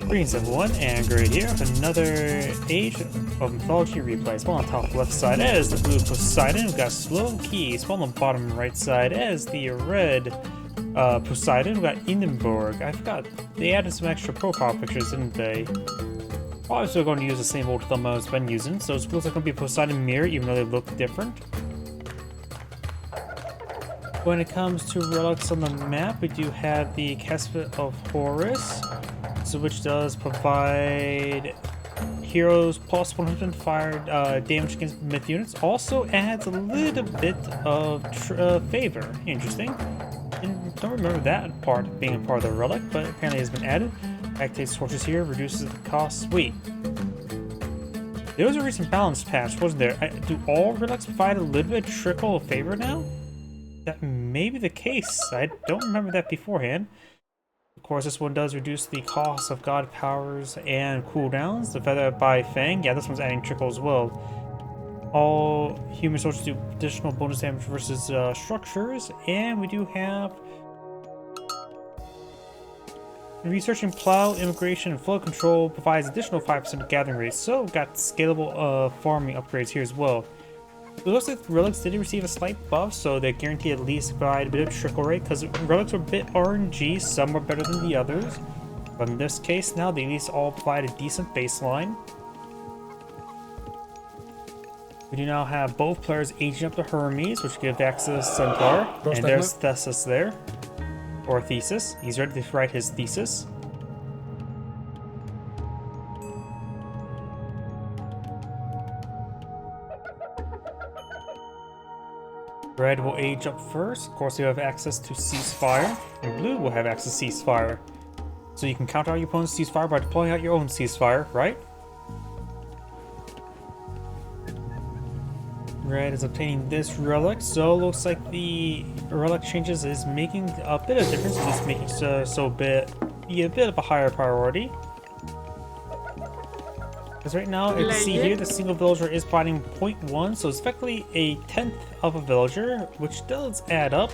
Greetings everyone, and Great here with another age of Mythology Replay. Spawn on top left side as the blue Poseidon. We've got Slowkee. Spawn on the bottom right side as the red Poseidon. We've got Ingeborg. I forgot, they added some extra profile pictures, didn't they? Probably still going to use the same old thumbnail I've been using, so it looks like it's going to be a Poseidon mirror, even though they look different. When it comes to relics on the map, we do have the Casket of Horus, so which does provide heroes plus 100 fire damage against myth units. Also adds a little bit of favor. Interesting. And don't remember that part being a part of the relic, but apparently has been added. Activates torches here, reduces the cost. Sweet. There was a recent balance patch, wasn't there? Do all relics provide a little bit of trickle of favor now? That may be the case. I don't remember that beforehand. Of course, this one does reduce the cost of god powers and cooldowns. The Feather by Fang, yeah, this one's adding trickle as well. All human soldiers do additional bonus damage versus structures, and we do have researching plow, immigration, and flow control provides additional 5% gathering rate. So we've got scalable farming upgrades here as well. It looks like relics did receive a slight buff, so they're guaranteed at least provide a bit of trickle rate, because relics are a bit RNG, some are better than the others. But in this case now, they at least all provide a decent baseline. We do now have both players aging up the Hermes, which give access to Centaur, and there's Thesis there. Or Thesis. He's ready to write his thesis. Red will age up first. Of course, you have access to ceasefire, and blue will have access to ceasefire. So you can counter out your opponent's ceasefire by deploying out your own ceasefire, right? Red is obtaining this relic, so it looks like the relic changes is making a bit of difference, at least making be a bit of a higher priority. Because right now, you can see here, the single villager is providing 0.1, so it's effectively a 10th of a villager, which does add up.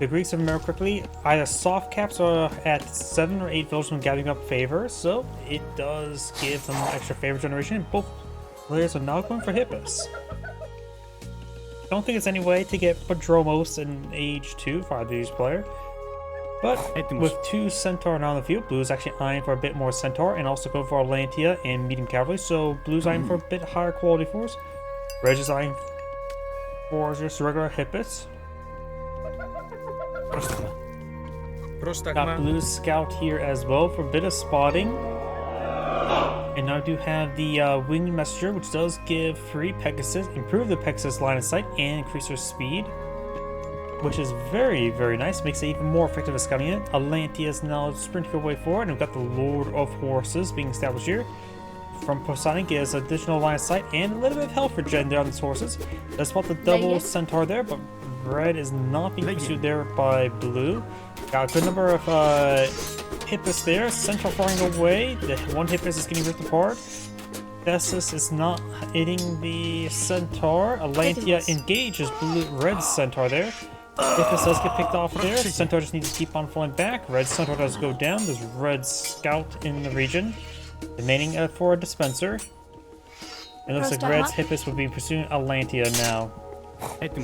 The Greeks, if I remember correctly, either soft caps are at 7 or 8 villagers when gathering up favor, so it does give them extra favor generation, and both players are now going for Hippus. Don't think it's any way to get Padromos in Age 2 for either of these players. But with 2 Centaur now on the field, blue is actually eyeing for a bit more Centaur and also go for Atlantia and medium cavalry, so blue's eyeing for a bit higher quality force. Red is eyeing for just regular Hippus. Got blue scout here as well for a bit of spotting. And now I do have the winged messenger, which does give free Pegasus, improve the Pegasus line of sight, and increase their speed, which is very, very nice. Makes it even more effective as scouting unit. Atlantia is now sprinting her way forward, and we've got the Lord of Horses being established here. From Poseidon gives additional line of sight and a little bit of health regen there on these horses. That's about the double Centaur there, but red is not being pursued there by blue. Got a good number of Hippus there. Centaur falling away. The one Hippus is getting ripped apart. Thesis is not hitting the Centaur. Atlantia engages red Centaur there. Hippus does get picked off there. Centaur just needs to keep on falling back. Red Centaur does go down. There's red scout in the region, remaining for a dispenser. It looks like red's Hippus will be pursuing Atlantia now.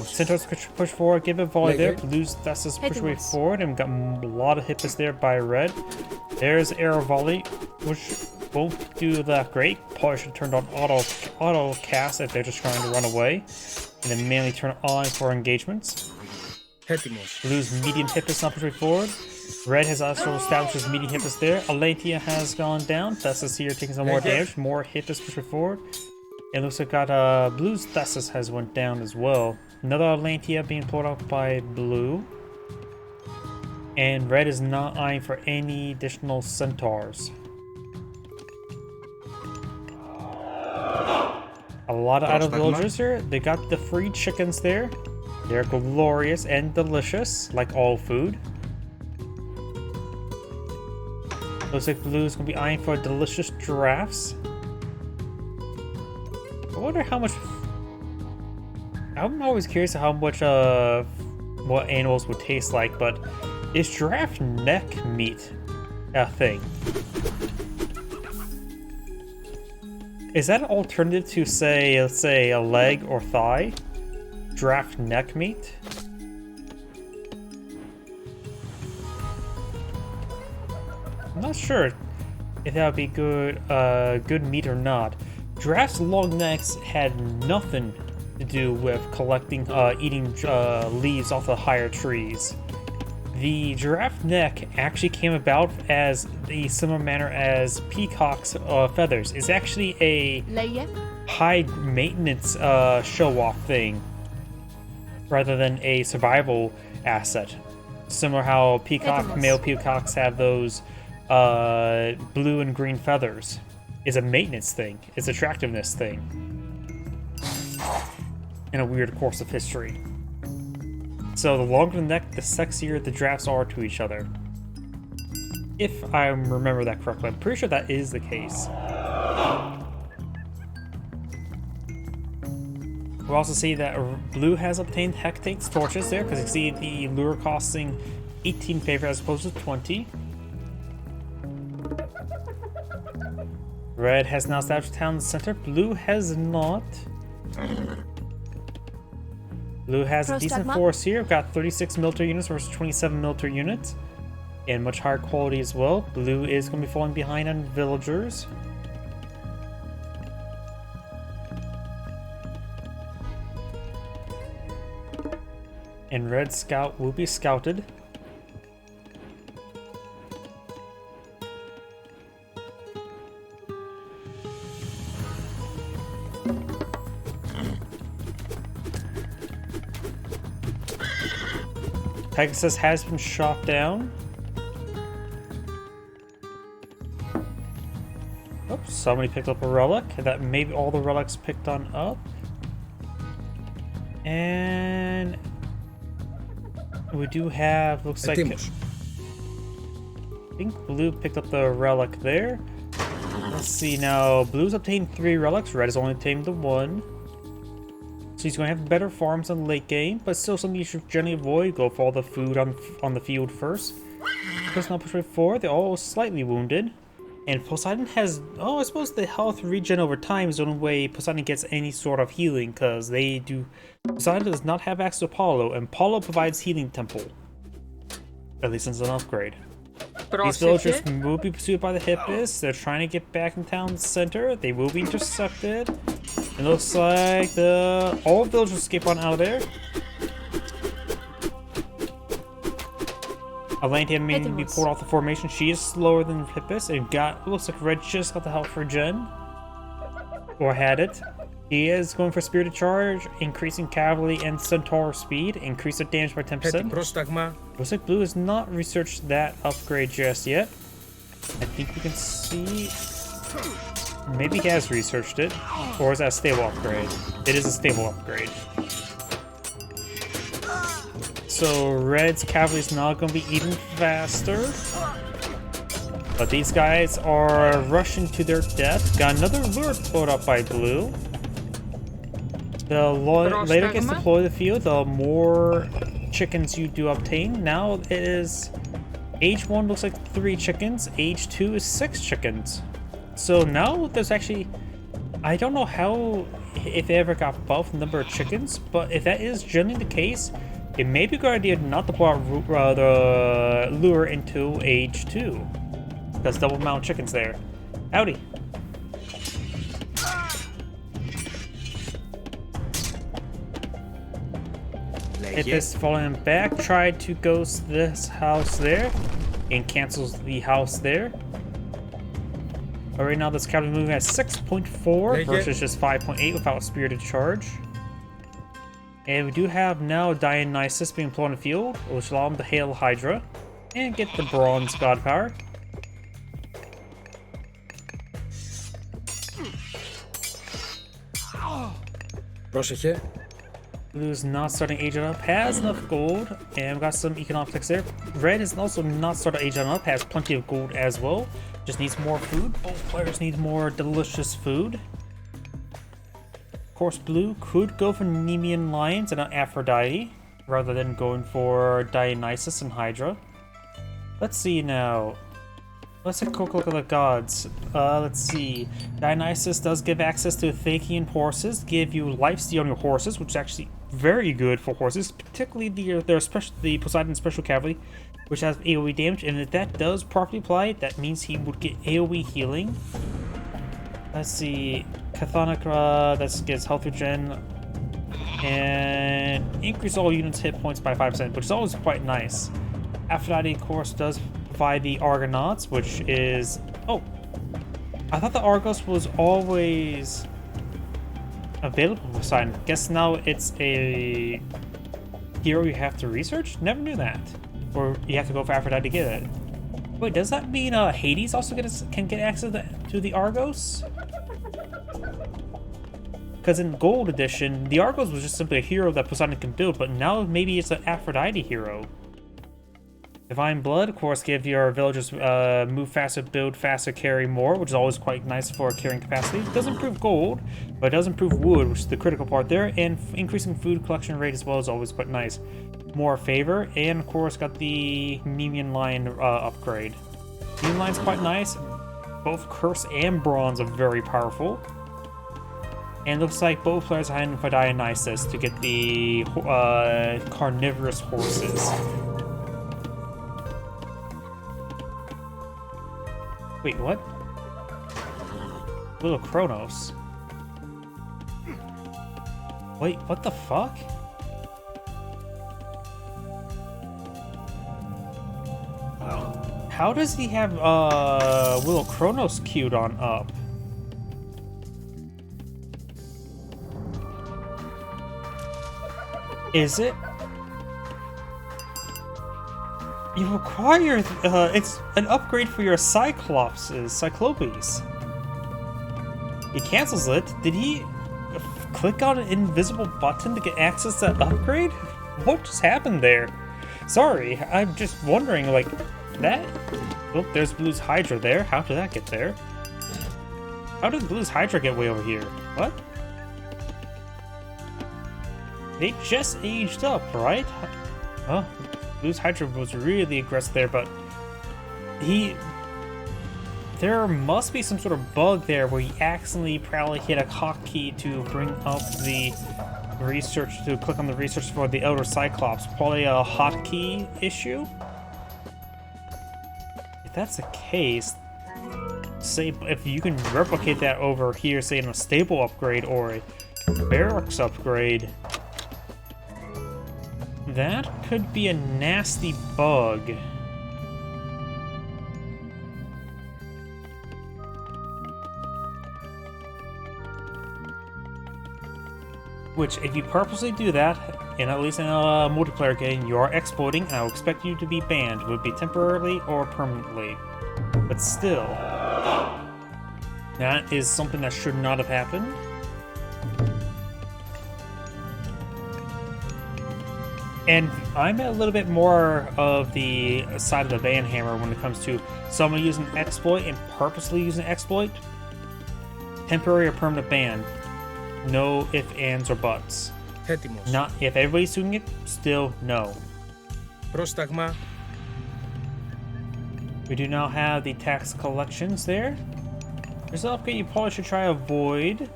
Centaur's push forward, give it a volley there. Blue's Thesis push way forward, and we've got a lot of Hippus there by red. There's arrow volley, which won't do that great. Probably should have turned on auto cast if they're just trying to run away, and then mainly turn on for engagements. Blue's medium Hippus now push way forward. Red has also established his medium Hippus there. Atlantia has gone down. Thesis here taking some more damage. More Hippus push way forward. It looks like blue's Thesis has went down as well. Another Atlantia being pulled out by blue. And red is not eyeing for any additional Centaurs. A lot of idle villagers here. They got the free chickens there. They're glorious and delicious, like all food. Looks like blue is going to be eyeing for delicious giraffes. I wonder how much... I'm always curious how much what animals would taste like, but is giraffe neck meat thing. Is that an alternative to, say, let's say, a leg or thigh? Giraffe neck meat? I'm not sure if that would be good, good meat or not. Giraffes' long necks had nothing to do with collecting, eating leaves off the higher trees. The giraffe neck actually came about as a similar manner as peacock's feathers. It's actually a high maintenance show-off thing rather than a survival asset. Similar how male peacocks have those blue and green feathers. It's a maintenance thing. It's an attractiveness thing. In a weird course of history. So the longer the neck, the sexier the giraffes are to each other. If I remember that correctly. I'm pretty sure that is the case. We'll also see that Blue has obtained Hectate's torches there, because you see the lure costing 18 favor as opposed to 20. Red has now established town center. Blue has not. Blue has a decent force here. We've got 36 military units versus 27 military units. And much higher quality as well. Blue is going to be falling behind on villagers. And Red Scout will be scouted. Pegasus has been shot down. Oops, somebody picked up a relic. That maybe all the relics picked on up. And we do have, looks like, I think Blue picked up the relic there. Let's see now, Blue's obtained 3 relics, Red has only obtained the 1. So he's going to have better farms in the late game, but still something you should generally avoid. Go for all the food on the field first. Personnel push rate 4, they're all slightly wounded. And Poseidon has, I suppose the health regen over time is the only way Poseidon gets any sort of healing, because Poseidon does not have access to Apollo, and Apollo provides healing temple. At least it's an upgrade. These villagers will be pursued by the Hippists. They're trying to get back in town center. They will be intercepted. It looks like all villagers escape on out of there. Atlantia may be pulled off the formation. She is slower than Hippus, and looks like Red just got the help for Jen. Or had it. He is going for Spirited Charge, increasing cavalry and centaur speed, increase their damage by 10%. Looks like Blue has not researched that upgrade just yet. I think we can see. Maybe he has researched it, or is that a stable upgrade? It is a stable upgrade. So Red's cavalry is now going to be even faster. But these guys are rushing to their death. Got another lure put up by Blue. The later gets deployed to the field, the more chickens you do obtain. Now it is age 1 looks like 3 chickens, age 2 is 6 chickens. So now there's actually, I don't know how, if they ever got buffed the number of chickens, but if that is generally the case, it may be a good idea not to pull out the lure into age 2. Because double amount of chickens there. Howdy. Hippus following him back, tried to ghost this house there, and cancels the house there. But right now this cavalry moving at 6.4 versus just 5.8 without Spirited Charge. And we do have now Dionysus being employed on the field, which allow him to hail Hydra and get the bronze god power. Πρόσεχε. Blue's not starting Aegon up, has enough gold, and we got some economics there. Red is also not starting Aegon up, has plenty of gold as well. Just needs more food. Both players need more delicious food. Of course, Blue could go for Nemean Lions and Aphrodite, rather than going for Dionysus and Hydra. Let's see now. Let's take a quick look at the gods. Let's see. Dionysus does give access to Thakian horses, give you lifesteal on your horses, which is actually very good for horses, particularly the Poseidon Special Cavalry, which has AoE damage, and if that does properly apply, that means he would get AoE healing. Let's see. Cathonica, that gives health regen, and increase all units' hit points by 5%, which is always quite nice. Aphrodite, of course, does provide the Argonauts, which is... Oh! I thought the Argos was always available for Poseidon. Guess now it's a hero you have to research? Never knew that. Or you have to go for Aphrodite to get it. Wait, does that mean Hades also can get access to the Argos? Because in Gold Edition, the Argos was just simply a hero that Poseidon can build, but now maybe it's an Aphrodite hero. Divine Blood, of course, give your villagers move faster, build faster, carry more, which is always quite nice for carrying capacity. It does improve gold, but it does improve wood, which is the critical part there, and increasing food collection rate as well is always quite nice. More favor, and of course got the Nemean Lion upgrade. Nemean Lion's quite nice. Both Curse and Bronze are very powerful. And looks like both players are heading for Dionysus to get the carnivorous horses. Wait, what? Little Kronos. Wait, what the fuck? How does he have Little Kronos queued on up? Is it? You require it's an upgrade for your Cyclopes. He cancels it. Did he click on an invisible button to get access to that upgrade? What just happened there? Sorry, I'm just wondering, like, that... Oh, there's Blue's Hydra there. How did that get there? How did Blue's Hydra get way over here? What? They just aged up, right? Oh, Blue's Hydra was really aggressive there, but there must be some sort of bug there where he accidentally probably hit a hotkey to bring up the research, to click on the research for the Elder Cyclops. Probably a hotkey issue? If that's the case, say if you can replicate that over here, say in a stable upgrade or a barracks upgrade, that could be a nasty bug. Which, if you purposely do that, and at least in a multiplayer game, you are exploiting, and I will expect you to be banned. It would be temporarily or permanently. But still, that is something that should not have happened. And I'm a little bit more of the side of the ban hammer when it comes to someone using exploit and purposely using exploit. Temporary or permanent ban. No ifs, ands, or buts. Έτοιμος. Not if everybody's doing it, still no. Πρόσταγμα. We do now have the tax collections there. There's an upgrade you probably should try to avoid.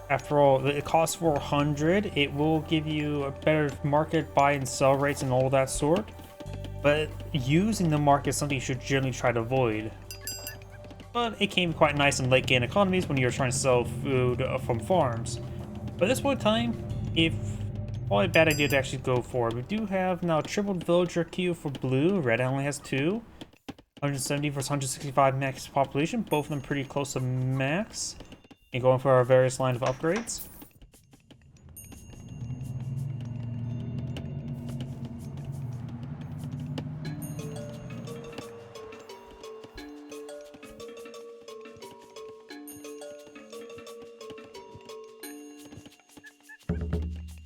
After all, it costs 400. It will give you a better market buy and sell rates and all that sort. But using the market is something you should generally try to avoid. But it came quite nice in late game economies when you're trying to sell food from farms. But at this point in time, it's probably a bad idea to actually go for it. We do have now triple villager queue for blue. Red only has 2. 170 versus 165 max population. Both of them pretty close to max. And going for our various line of upgrades.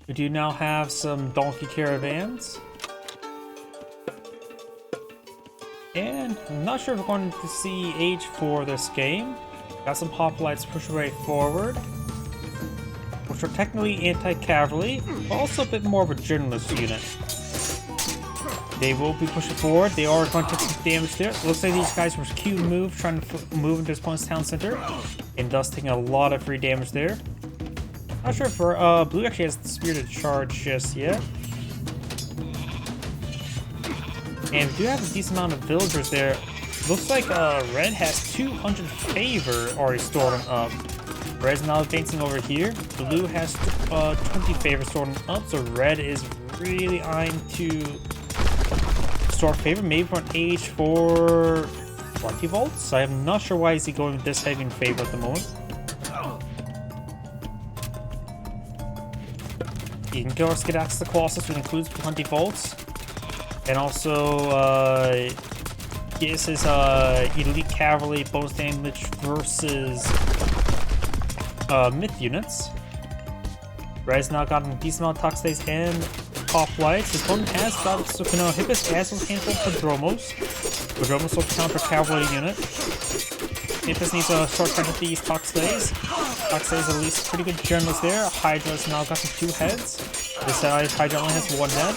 We do now have some donkey caravans. And I'm not sure if we're going to see age for this game. Got some hoplites push right forward, which are technically anti-cavalry, but also a bit more of a journalist unit. They will be pushing forward. They are going to take some damage there. Looks like these guys were Q move, trying to move into his opponent's town center, and thus taking a lot of free damage there. Not sure if Blue actually has the Spirited Charge just yet. And we do have a decent amount of villagers there. Looks like Red has 200 favor already stored up. Red's now advancing over here. Blue has 20 favor stored up, so Red is really eyeing to store favor, maybe for an age for 20 volts. I'm not sure why is he going this heavy in favor at the moment. You can of course get access to Colossus, which includes 20 volts. And also, gets his elite cavalry bonus damage versus myth units. Red's now gotten a decent amount of Toxdays and Hoplites. His opponent has got Hippus has some handful for Dromos. Dromos will counter cavalry unit. Hippus needs a shortcut with these Toxdays. Toxdays at least pretty good generals there. Hydra's now gotten 2 heads. This side, Hydra only has 1 head.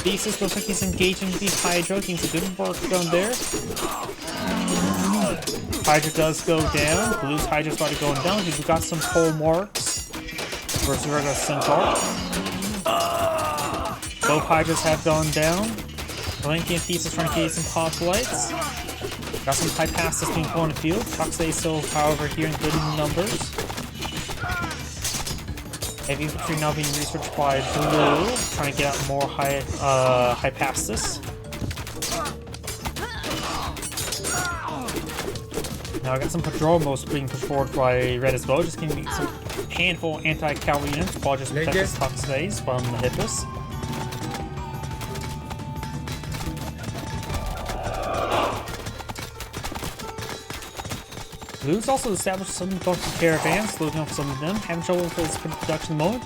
Thesis looks like he's engaging the Hydra. Getting some good work done there. Hydra does go down. Blue's Hydra started going down. We've got some pole marks versus regular Centaur. Both Hydras have gone down. Blanky and Thesis trying to get some Hoplites. Got some high passes being put on the field. Toxday still, however, here in good numbers. Heavy infantry now being researched by Blue, trying to get out more high passes. Now I got some Padromos being pushed forward by Red as well, just getting some handful anti-cavalry units while just protect his Toxdays from the Hippus. Blue's also established some bunch caravans, loading up some of them, having trouble with his production mode.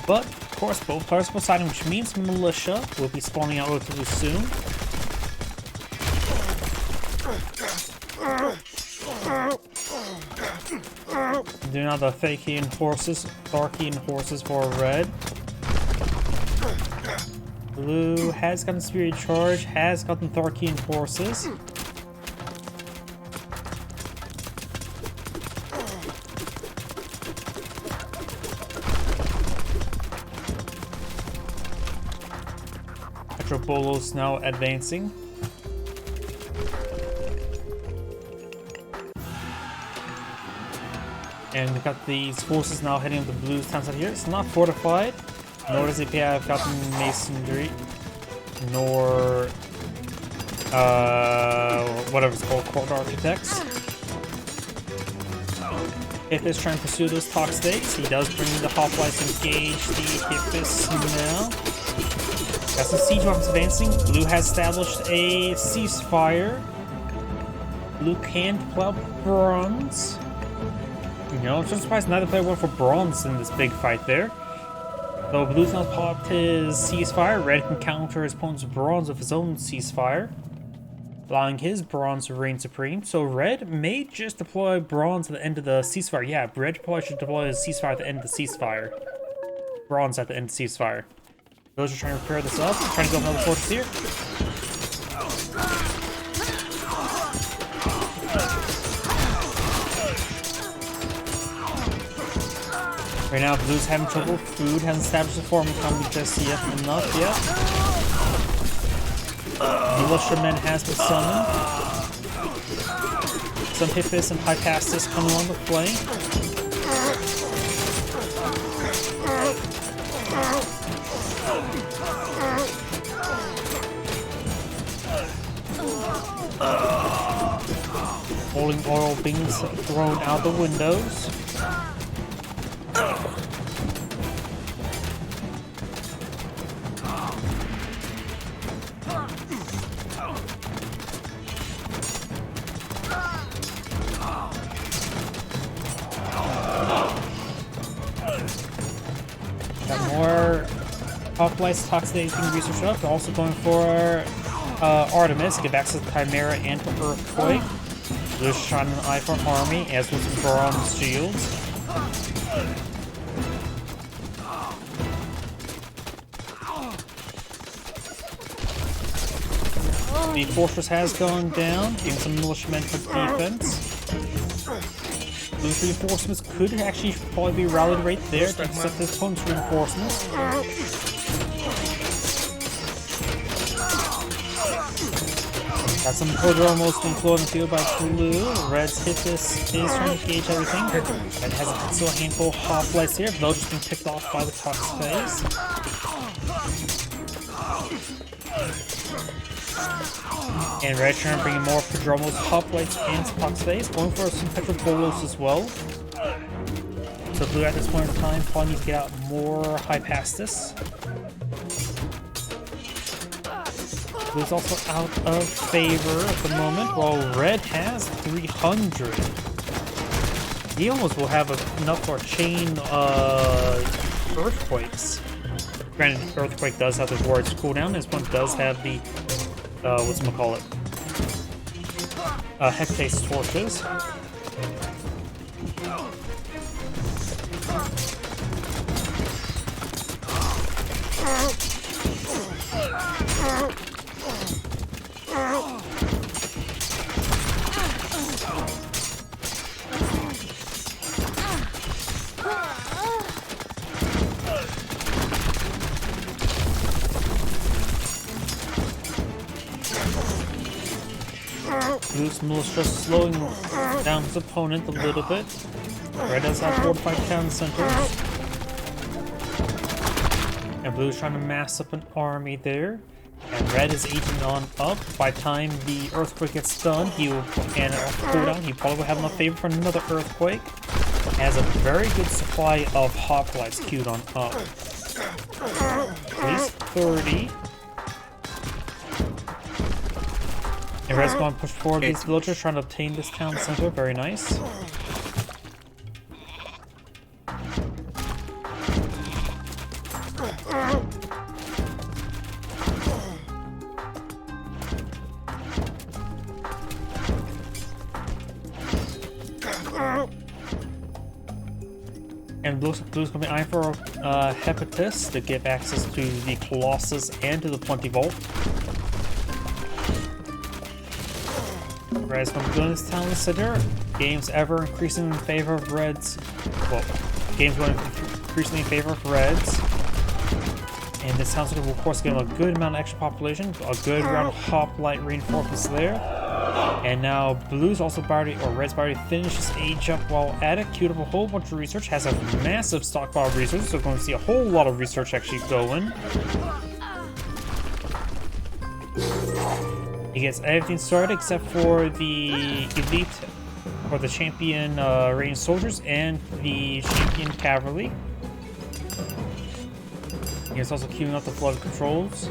But, of course, both players are Poseidon, which means militia will be spawning out relatively soon. Doing now the Tharkian horses for Red. Blue has gotten Spirit Charge, has gotten Tharkian horses. Bolos now advancing. And we've got these forces now heading up the Blues towns out here. It's not fortified, nor does it have gotten masonry, nor whatever it's called, court architects. Hippus trying to pursue those Toxdays. He does bring the Hoplites engage the Hippus now. Got some siege weapons advancing. Blue has established a ceasefire. Blue can pull out bronze. You know, I'm so surprised neither player went for bronze in this big fight there. Though Blue's now popped his ceasefire, Red can counter his opponent's bronze with his own ceasefire, allowing his bronze to reign supreme. So Red may just deploy bronze at the end of the ceasefire. Yeah, Red probably should deploy his ceasefire at the end of the ceasefire. Bronze at the end of the ceasefire. Those are trying to repair this up, trying to go another fortress here. Right now, Blue's having trouble. Food hasn't established a farming economy just yet. Enough yet. Militiamen has been summoned. Some Hippus and Hypastus coming along the flank. Holding oil being thrown out the windows. Got more Hoplites, Toxdays being researched up. They're also going for Artemis, get access to Chimera and to Earthquake. They're shining an eye for an army, as with some bronze shields. The fortress has gone down, giving some militiamen for defense. Blue's reinforcements could actually probably be rallied right there to accept his opponent's reinforcements. Got some prodromos being floated in the field by Blue. Red's hit this is trying to gauge everything. Red has still a handful of hoplites here. They'll just being picked off by the top phase. And Red trying to bring more prodromos, hoplites, and Fox phase. Going for some Petrobolos as well. So Blue at this point in time probably needs to get out more high past this. Blue's also out of favor at the moment, while Red has 300. He almost will have enough for a chain earthquakes. Granted, Earthquake does have the Ward's cooldown. This one does have the, whatchamacallit, Hectace torches. Blue's militia slowing down his opponent a little bit. Red does have fortified town centers. And Blue's trying to mass up an army there. And Red is aging on up. By the time the Earthquake gets done, he will and cooldown. He probably will have enough favor for another Earthquake. Has a very good supply of hoplites queued on up. At least 30. And Red's going to push forward these villagers, trying to obtain this town center. Very nice. And Blue's going to be eyeing for Hepatis to give access to the Colossus and to the Plenty Vault. Red's going to be doing this town center. Game's ever increasing in favor of Reds. Well, game's going increasingly in favor of Reds. And this town center will, of course, give them a good amount of extra population. A good round of hoplite reinforcements there. And now Blue's also already, or Red's already finished his age up while at it. Queued up a whole bunch of research. Has a massive stockpile of research. So we're going to see a whole lot of research actually going. He gets everything started except for the elite, or the champion ranged soldiers and the champion cavalry. He's also queuing up the flood controls.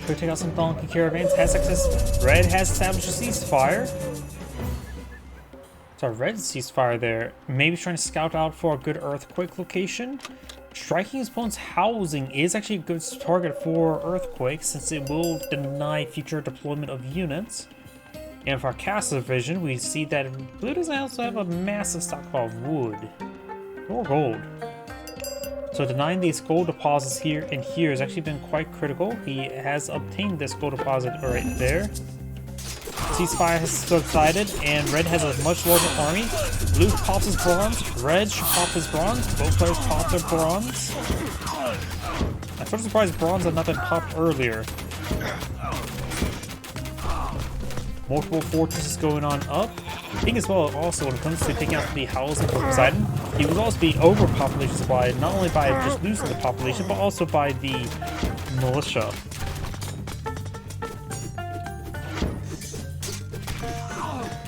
Could take out some donkey caravans. Has access. Red has established a ceasefire. So Red ceasefire there. Maybe trying to scout out for a good earthquake location. Striking his opponent's housing is actually a good target for Earthquake, since it will deny future deployment of units. And for our castle division, we see that Blue doesn't also have a massive stockpile of wood or gold. So denying these gold deposits here and here has actually been quite critical. He has obtained this gold deposit right there. Ceasefire has subsided, and Red has a much larger army. Blue pops his bronze, Red should pop his bronze. Both players pop their bronze. I'm sort of surprised bronze had not been popped earlier. Multiple fortresses going on up. I think as well, also when it comes to taking out the housing for Poseidon, he was also being overpopulation supplied, not only by just losing the population, but also by the militia.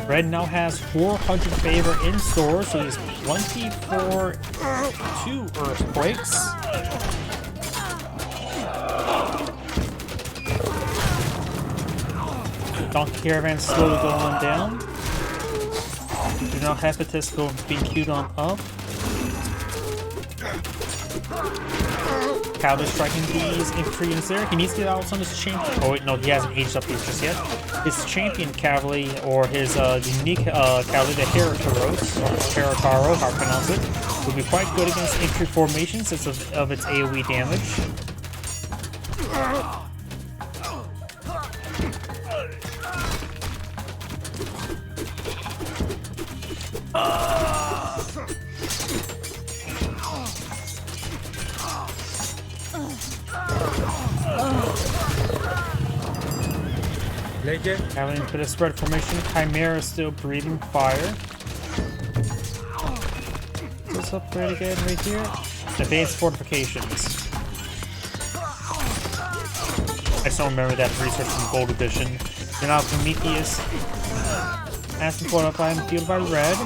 Red now has 400 favor in store, so he has plenty for 2 earthquakes. Donkey caravan slowly going down. Do not Hepatis being queued on up. Cavalry striking these infantry units there. He needs to get out some of his champion. Oh wait, no, he hasn't aged up these just yet. His champion cavalry, or his unique cavalry, the Heritaros, or Heritaro, how to pronounce it, will be quite good against infantry formations since of its AoE damage. Λέγε. Having a bit of spread formation, Chimera is still breathing fire. Let's upgrade again right here. Advanced fortifications. I just don't remember that research from Gold Edition. Then now Prometheus has been put up by him, fueled by red.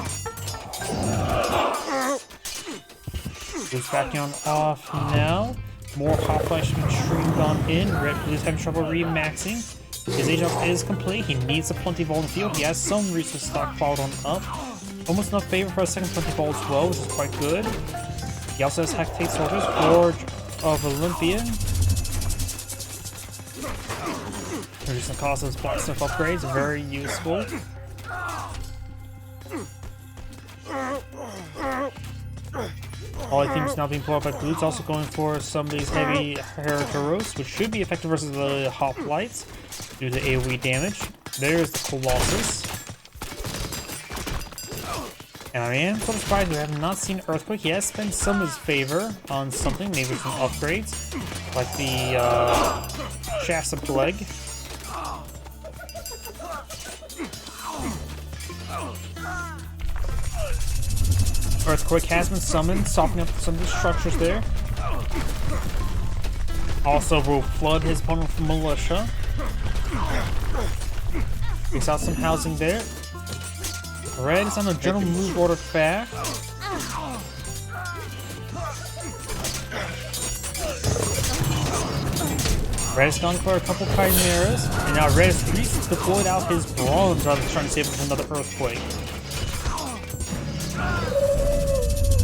Blue's backing on off now. More hot flash being streamed on in. Red Blue's having trouble remaxing. His age up is complete. He needs a plenty ball in the field. He has some resource stockpiled on up. Almost enough favor for a second plenty ball as well, which is quite good. He also has Hectate Soldiers, Forge of Olympia. Reducing the cost of his blacksmith upgrades, very useful. All items now being pulled up by Blue. It's also going for some of these heavy Heratoros, which should be effective versus the Hoplites due to AoE damage. There's the Colossus. And I am sort of surprised we have not seen Earthquake. He has spent some of his favor on something, maybe some upgrades, like the Shafts of Plague. Earthquake has been summoned, softening up some of the structures there. Also will flood his opponent with militia. Takes out some housing there. Red is on a general move order back. Red has gone for a couple Chimeras, and now Red has recently deployed out his bronze rather than trying to save it from another Earthquake.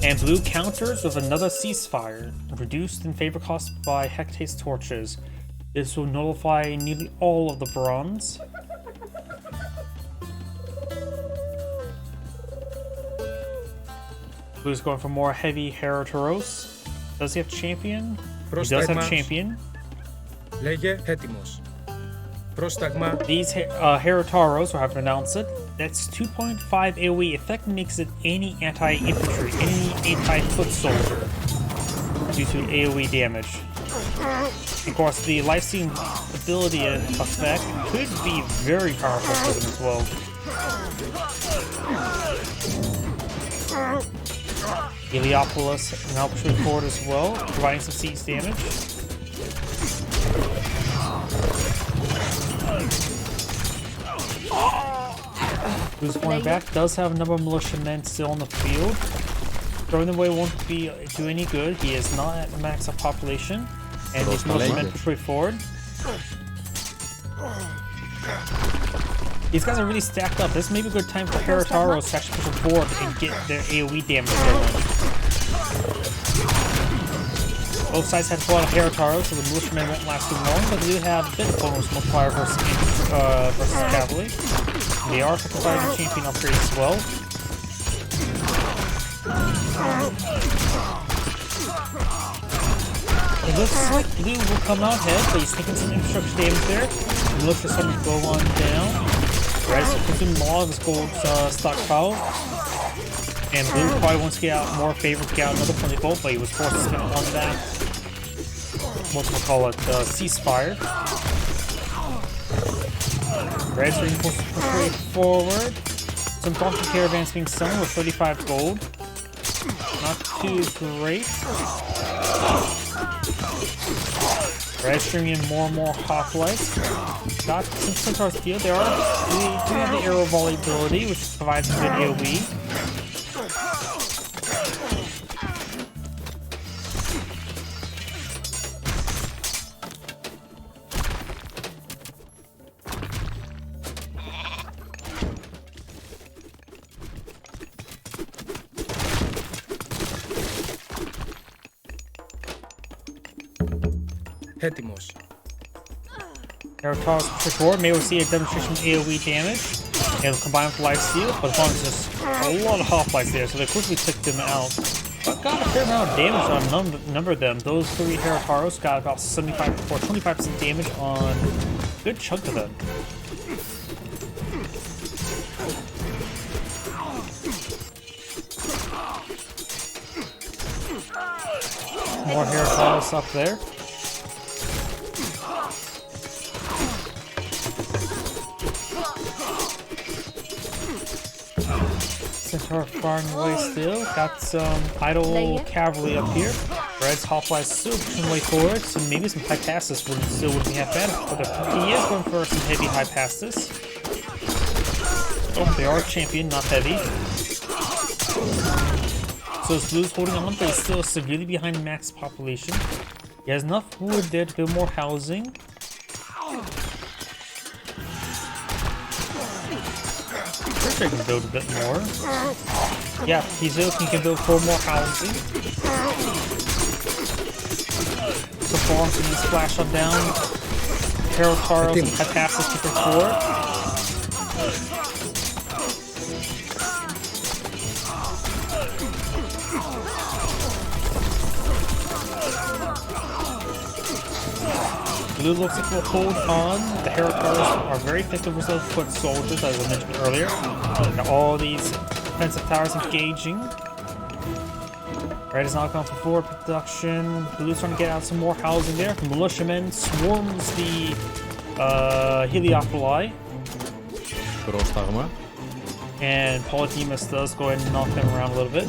And Blue counters with another ceasefire, reduced in favor cost by Hectate's torches. This will nullify nearly all of the bronze. Blue's going for more heavy Heratoros. Does he have champion? He does have champion. Λέγε έτοιμος. Πρόσταγμα. These Heratoros, or however to pronounce it, that's 2.5 AoE. Effect makes it any anti-infantry, any anti-foot soldier due to AoE damage. Of course, the lifesteal ability effect could be very powerful for them as well. Heliopolis now pushing forward as well, providing some siege damage. Who's going back does have a number of militiamen still in the field. Throwing them away won't do any good. He is not at max of population, and these militiamen push forward. These guys are really stacked up. This may be a good time for Herataros to actually push forward and get their AoE damage going. Both sides have a lot of Herataros, so the militiamen won't last too long, but they do have a bit of bonus multiplier versus cavalry. They are affected by the champion upgrade as well. It looks like Blue will come out ahead, but he's taking some infrastructure damage there. He looks for something to go on down. Red is consuming a lot of his gold stockpile. And Blue probably wants to get out more favor to get out another 20 volt, but he was forced to spend on that. What we'll call it, ceasefire. Red's reinforced to push forward. Some donkey caravans being summoned with 35 gold. Not too great. Red's streaming in more and more hoplites. Got some Centaur's field. We do have the arrow volley ability, which provides a good AoE. Έτοιμος. Heratoros push forward. Maybe we'll see a demonstration of AoE damage. And combine with lifesteal, but as long as there's a lot of hoplites there, so they quickly took them out. But got a fair amount of damage on a number of them. Those three Heratoros got about 75 or 25% damage on a good chunk of them. More Heracles up there. Centaur firing away still. Got some idle cavalry up here. Red's hoplite still pushing way forward, so maybe some high passes still wouldn't be half bad. But he is going for some heavy high passes. Oh, they are champion, not heavy. So his blue's holding on, but he's still severely behind max population. He has enough wood there to build more housing. Pretty sure he can build a bit more. Yeah, he can build 4 more housing. So far, so he splash up down. Harold Taros and Hypassus keep it forward. Blue looks like we'll hold on. The Heracars are very effective with those foot soldiers, as I mentioned earlier. Got all these defensive towers engaging. Red is now going for forward production. Blue's trying to get out some more housing there. The militiamen swarms the Heliopoli. And Polyphemus does go ahead and knock them around a little bit.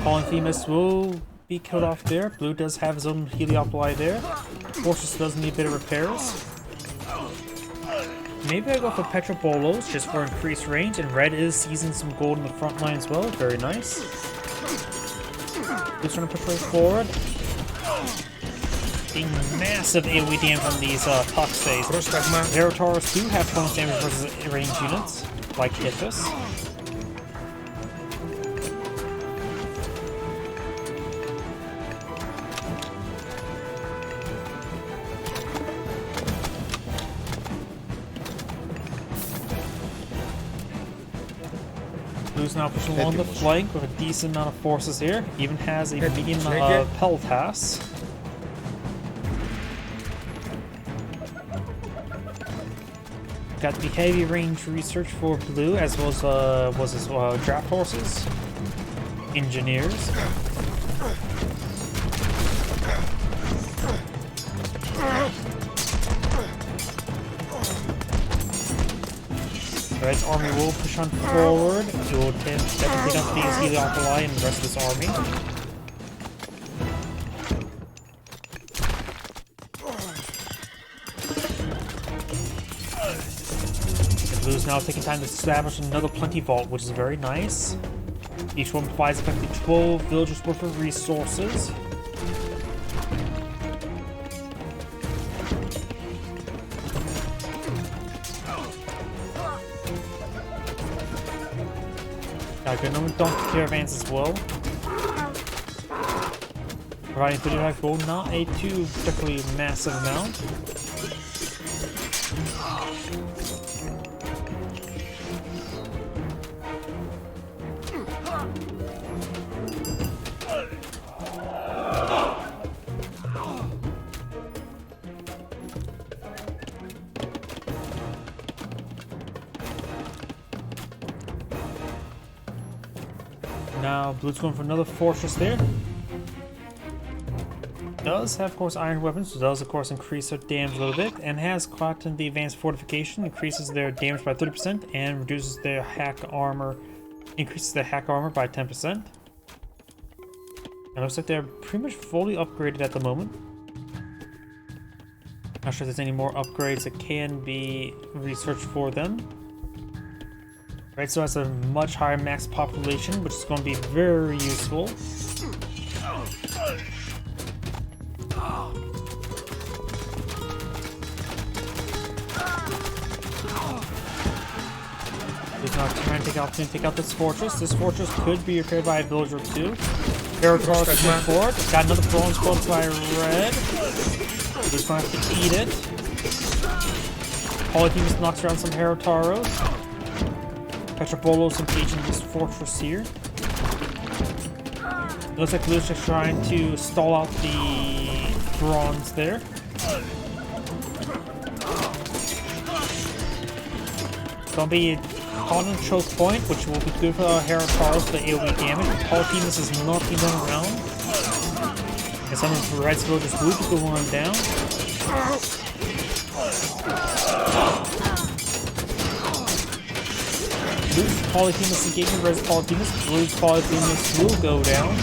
Polyphemus will be killed off there. Blue does have his own Heliopoli there. Fortress does need a bit of repairs. Maybe I go for Petrobolos just for increased range, and red is seizing some gold in the front line as well. Very nice. Blue's trying to push way forward. A massive AoE damage on these Toxays. Zerautaurs do have bonus damage versus ranged units, like Hithus. Blue's now pushing along the flank with a decent amount of forces here. Even has a medium Peltas. Got the heavy range research for blue, as well as draft horses, engineers. Red's army will push on forward. It will definitely take out these Heliopoli and the rest of this army. The blue's now taking time to establish another plenty vault, which is very nice. Each one provides effectively 12 villagers worth of resources. Good number of donkey caravans as well. Providing 35 gold, not a too particularly massive amount. Now Blue's going for another fortress there. Does have, of course, iron weapons, so does, of course, increase their damage a little bit, and has gotten the advanced fortification, increases their damage by 30%, and reduces their hack armor, increases their hack armor by 10%. It looks like they're pretty much fully upgraded at the moment. Not sure if there's any more upgrades that can be researched for them. Right, so has a much higher max population, which is going to be very useful. He's now trying to take out this fortress. This fortress could be repaired by a villager or two. Heracross is moving forward. Got another bronze gold by red. He's going to have to eat it. Polyphemus knocks around some Herotaros. Petrobolos engaging this fortress here. Looks like Blue's just trying to stall out the bronze there. gonna be caught in choke point, which will be good for Heracross for the AoE damage. Polyphemus is knocking them around. And some of the Red's villagers will be going on down. Blue's Polyphemus engaging Red's Polyphemus. Blue's Polyphemus will go down.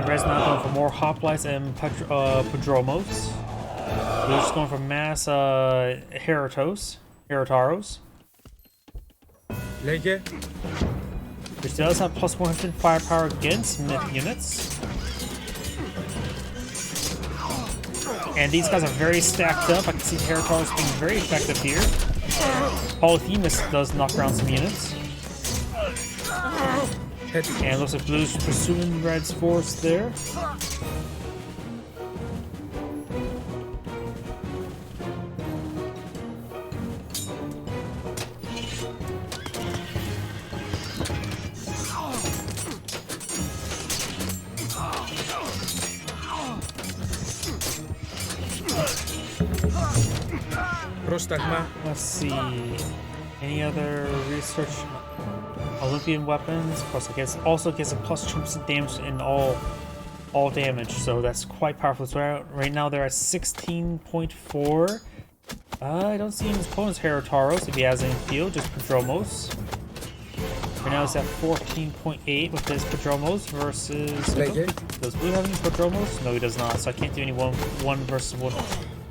Red's now going for more Hoplites and Prodromos. Blue's just going for mass Herataros. Λέγε. Which does have plus 100 firepower against myth units. And these guys are very stacked up. I can see Herataros being very effective here. Polyphemus does knock around some units. And it looks like Blue's pursuing Red's force there. Let's see. Any other research? Olympian weapons. Of course, I guess also gets a plus 2% damage in all damage, so that's quite powerful. So right now they're at 16.4. I don't see any opponents Herataros if he has any field, just Prodromos. Right now it's at 14.8 with his Prodromos versus. Does Blue have any Prodromos? No, he does not. So I can't do any one versus one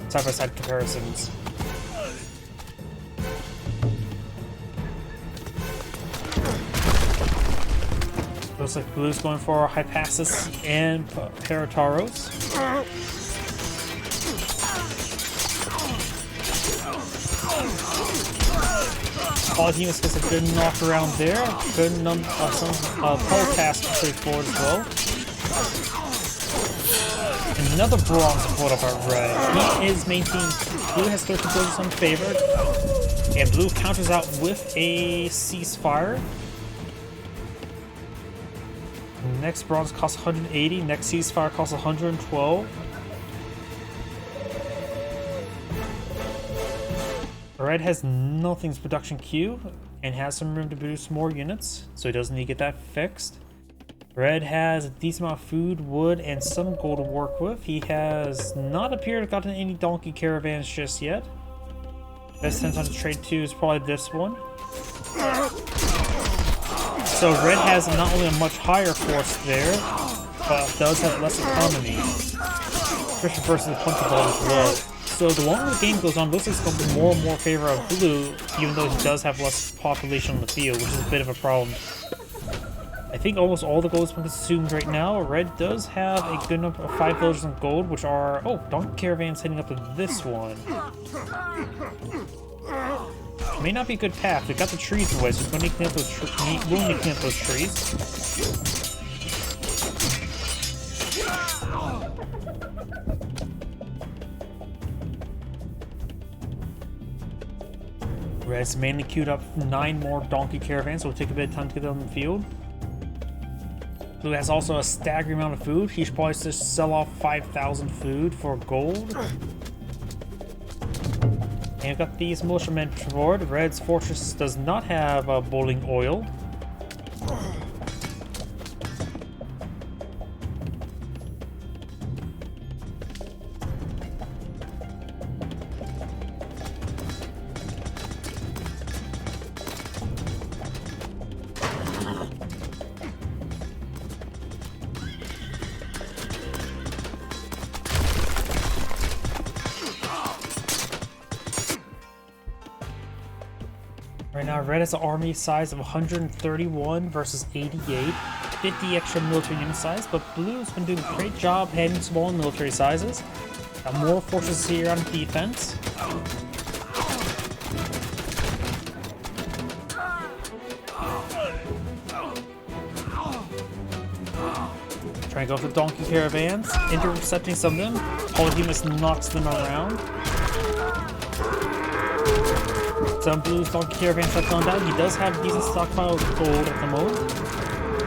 side-by-side comparisons. Looks like Blue's going for Hypasus and Herataros. Polyphemus gets a good knock around there. Good some Polecast straight forward as well. Another bronze put up our Red. He is maintaining. Blue has 13 villages unfavored. And Blue counters out with a ceasefire. Next bronze costs 180, next ceasefire costs 112. Red has nothing's production queue and has some room to produce more units, so he doesn't need to get that fixed. Red has a decent amount of food, wood, and some gold to work with. He has not appeared to have gotten any donkey caravans just yet. Best time to trade to is probably this one. So Red has not only a much higher force there, but does have less economy. Especially versus the Punky Ball as well. So the longer the game goes on, looks like it's going to be more and more favor of Blue, even though he does have less population on the field, which is a bit of a problem. I think almost all the gold has been consumed right now. Red does have a good number of 5 villages in gold, which are... Oh, donkey caravans heading up to this one. May not be a good path. We got the trees away, so we're going to clean up those trees. Red's mainly queued up 9 more donkey caravans, so it'll take a bit of time to get them on the field. Blue has also a staggering amount of food. He should probably just sell off 5,000 food for gold. And we've got these militiamen forward. Red's fortress does not have bowling oil. Right now, Red has an army size of 131 versus 88, 50 extra military unit size, but Blue's been doing a great job handling small military sizes. Got more forces here on defense. Trying to go for donkey caravans, intercepting some of them. Polyphemus knocks them around. Some Blue's donkey caravans have gone down. He does have a decent stockpile of gold at the moment.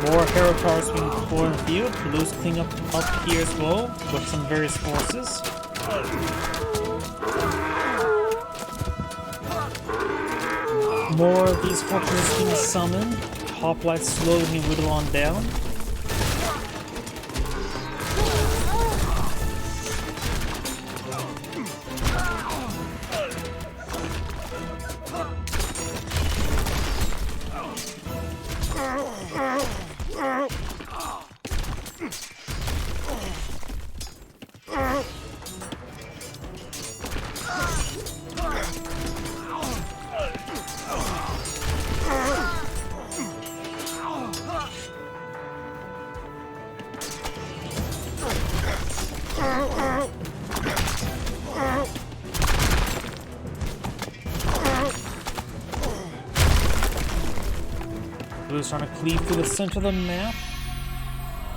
More Heracross being deployed in the field. Blue's cleaning up here as well with some various forces. More of these fortresses being summoned. Hoplites slowly being whittled on down. Blue's trying to cleave through the center of the map.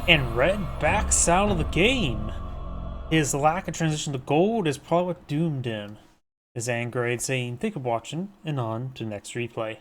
And red backs out of the game. His lack of transition to gold is probably what doomed him. His Angrade saying, "Thank you for watching," and on to next replay.